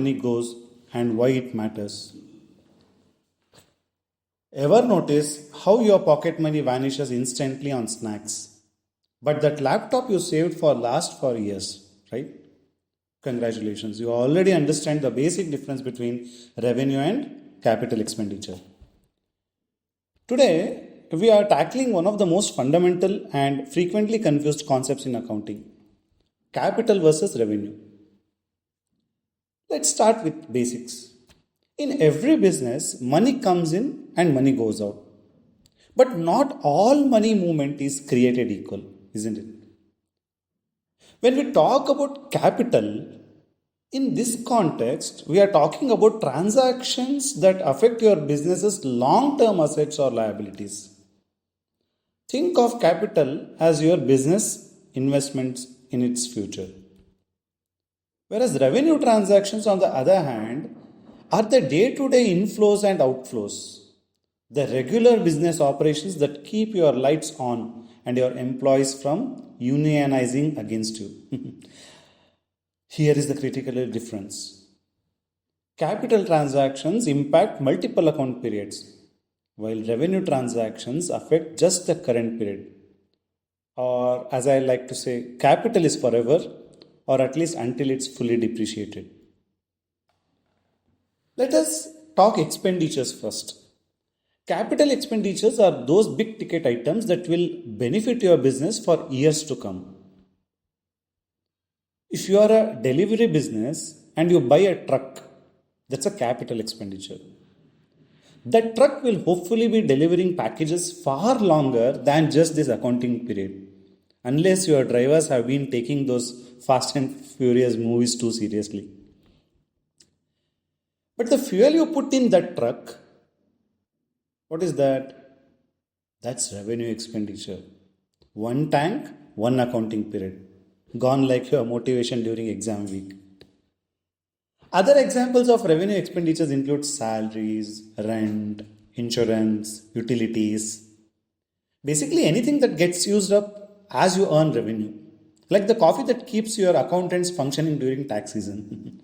money goes and why it matters. Ever notice how your pocket money vanishes instantly on snacks? But that laptop you saved for last for years, right? Congratulations, you already understand the basic difference between revenue and capital expenditure. Today, we are tackling one of the most fundamental and frequently confused concepts in accounting: capital versus revenue. Let's start with basics. In every business, money comes in and money goes out. But not all money movement is created equal, isn't it? When we talk about capital, in this context, we are talking about transactions that affect your business's long term assets or liabilities. Think of capital as your business investments in its future. Whereas revenue transactions, on the other hand, are the day to day inflows and outflows, the regular business operations that keep your lights on and your employees from unionizing against you. Here is the critical difference. Capital transactions impact multiple account periods, while revenue transactions affect just the current period. Or, as I like to say, capital is forever, or at least until it's fully depreciated. Let us talk expenditures first. Capital expenditures are those big ticket items that will benefit your business for years to come. If you are a delivery business and you buy a truck, that's a capital expenditure. That truck will hopefully be delivering packages far longer than just this accounting period, unless your drivers have been taking those Fast and Furious movies too seriously. But the fuel you put in that truck, what is that? That's revenue expenditure. One tank, one accounting period. Gone like your motivation during exam week. Other examples of revenue expenditures include salaries, rent, insurance, utilities. Basically anything that gets used up as you earn revenue. Like the coffee that keeps your accountants functioning during tax season.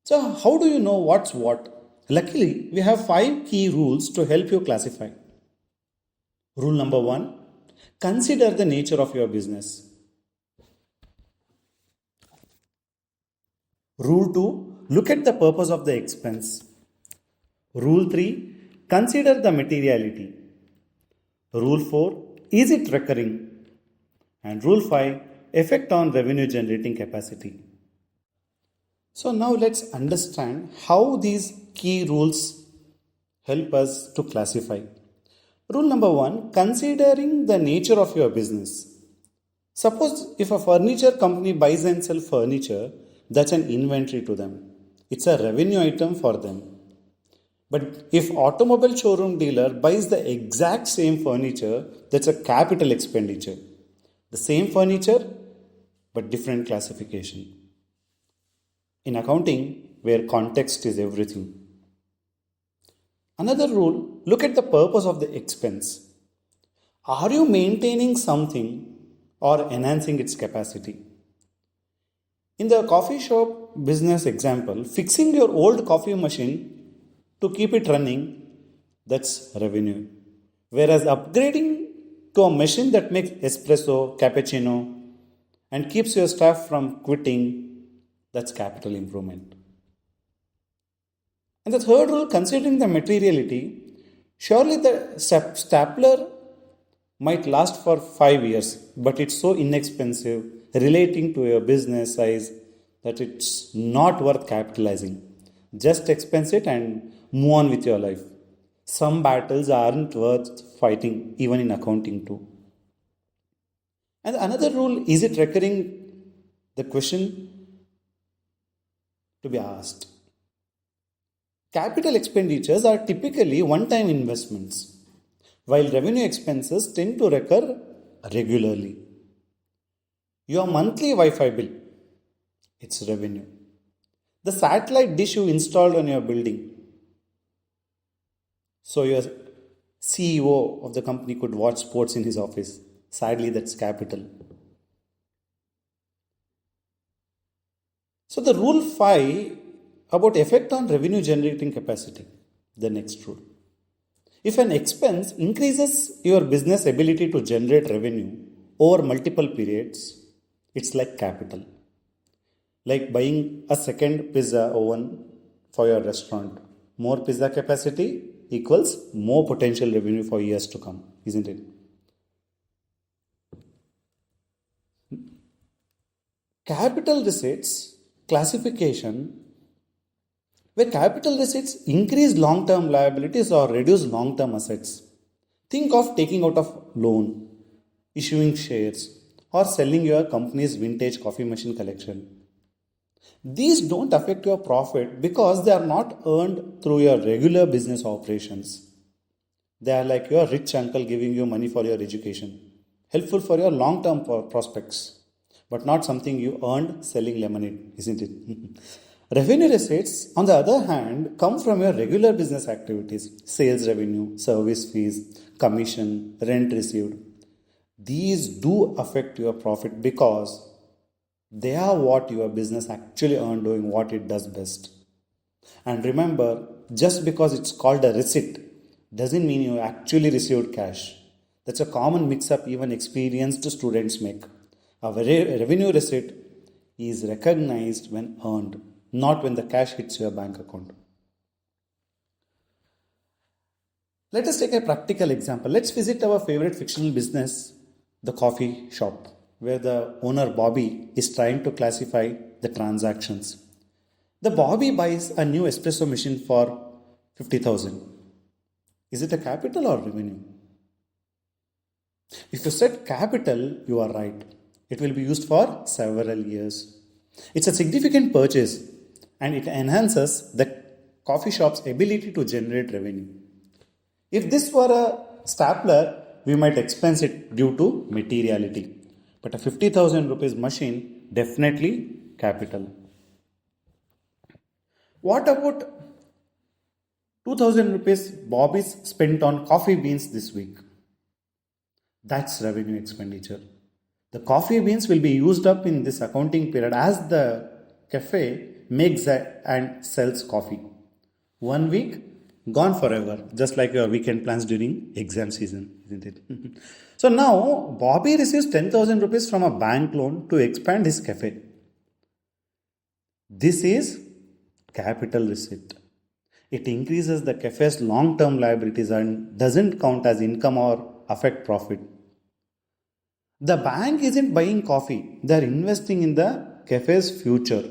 So how do you know what's what? Luckily, we have 5 key rules to help you classify. Rule number 1, consider the nature of your business. Rule 2, look at the purpose of the expense. Rule 3, consider the materiality. Rule 4, is it recurring? And Rule 5, effect on revenue generating capacity. So now let's understand how these key rules help us to classify. Rule number 1, considering the nature of your business. Suppose if a furniture company buys and sells furniture, that's an inventory to them. It's a revenue item for them. But if automobile showroom dealer buys the exact same furniture, that's a capital expenditure. The same furniture, but different classification. In accounting, where context is everything. Another rule, look at the purpose of the expense. Are you maintaining something or enhancing its capacity? In the coffee shop business example, fixing your old coffee machine to keep it running, that's revenue. Whereas upgrading to a machine that makes espresso, cappuccino, and keeps your staff from quitting, that's capital improvement. And the third rule, considering the materiality, surely the stapler might last for 5 years, but it's so inexpensive relating to your business size that it's not worth capitalizing. Just expense it and move on with your life. Some battles aren't worth fighting, even in accounting too. And another rule, is it recurring? The question to be asked. Capital expenditures are typically one-time investments, while revenue expenses tend to recur regularly. Your monthly Wi-Fi bill, it's revenue. The satellite dish you installed on your building, so your CEO of the company could watch sports in his office. Sadly, that's capital. So the rule 5 about effect on revenue generating capacity, the next rule. If an expense increases your business ability to generate revenue over multiple periods, it's like capital. Like buying a second pizza oven for your restaurant. More pizza capacity equals more potential revenue for years to come, isn't it? Capital receipts classification, where capital receipts increase long term liabilities or reduce long term assets. Think of taking out of loan, issuing shares, or selling your company's vintage coffee machine collection. These don't affect your profit because they are not earned through your regular business operations. They are like your rich uncle giving you money for your education, helpful for your long term prospects, but not something you earned selling lemonade, isn't it? Revenue receipts, on the other hand, come from your regular business activities, sales revenue, service fees, commission, rent received. These do affect your profit because they are what your business actually earned doing what it does best. And remember, just because it's called a receipt doesn't mean you actually received cash. That's a common mix up even experienced students make. A revenue receipt is recognized when earned, not when the cash hits your bank account. Let us take a practical example. Let's visit our favorite fictional business, the coffee shop, where the owner Bobby is trying to classify the transactions. The Bobby buys a new espresso machine for 50,000. Is it a capital or revenue? If you said capital, you are right. It will be used for several years. It's a significant purchase and it enhances the coffee shop's ability to generate revenue. If this were a stapler, we might expense it due to materiality. But a 50,000 rupees machine, definitely capital. What about 2,000 rupees Bobby's spent on coffee beans this week? That's revenue expenditure. The coffee beans will be used up in this accounting period as the cafe makes and sells coffee. 1 week, gone forever, just like your weekend plans during exam season, isn't it? So now, Bobby receives 10,000 rupees from a bank loan to expand his cafe. This is capital receipt. It increases the cafe's long term liabilities and doesn't count as income or affect profit. The bank isn't buying coffee, they're investing in the cafe's future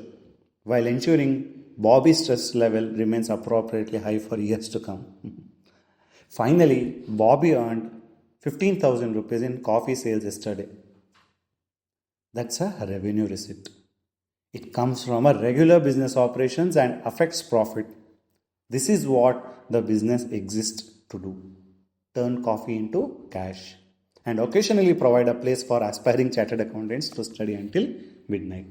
while ensuring Bobby's stress level remains appropriately high for years to come. Finally, Bobby earned 15,000 rupees in coffee sales yesterday. That's a revenue receipt. It comes from a regular business operations and affects profit. This is what the business exists to do. Turn coffee into cash and occasionally provide a place for aspiring chartered accountants to study until midnight.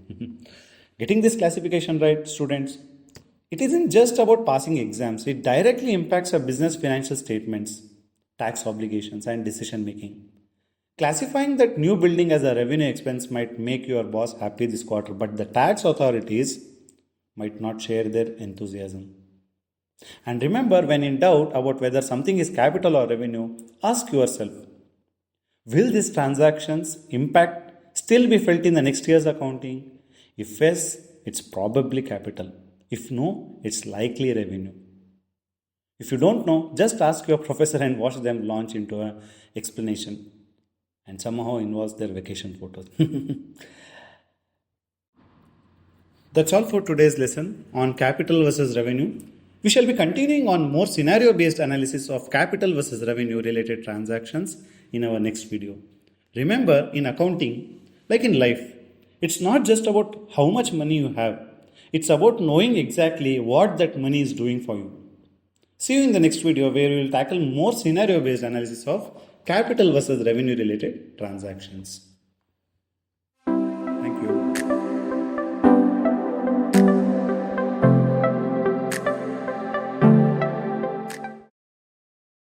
Getting this classification right, students, it isn't just about passing exams. It directly impacts a business financial statements, tax obligations, and decision making. Classifying that new building as a revenue expense might make your boss happy this quarter, but the tax authorities might not share their enthusiasm. And remember, when in doubt about whether something is capital or revenue, ask yourself, will these transactions impact still be felt in the next year's accounting? If yes, it's probably capital. If no, it's likely revenue. If you don't know, just ask your professor and watch them launch into an explanation and somehow involves their vacation photos. That's all for today's lesson on capital versus revenue. We shall be continuing on more scenario-based analysis of capital versus revenue related transactions in our next video. Remember, in accounting, like in life, it's not just about how much money you have. It's about knowing exactly what that money is doing for you. See you in the next video where we will tackle more scenario-based analysis of capital versus revenue related transactions.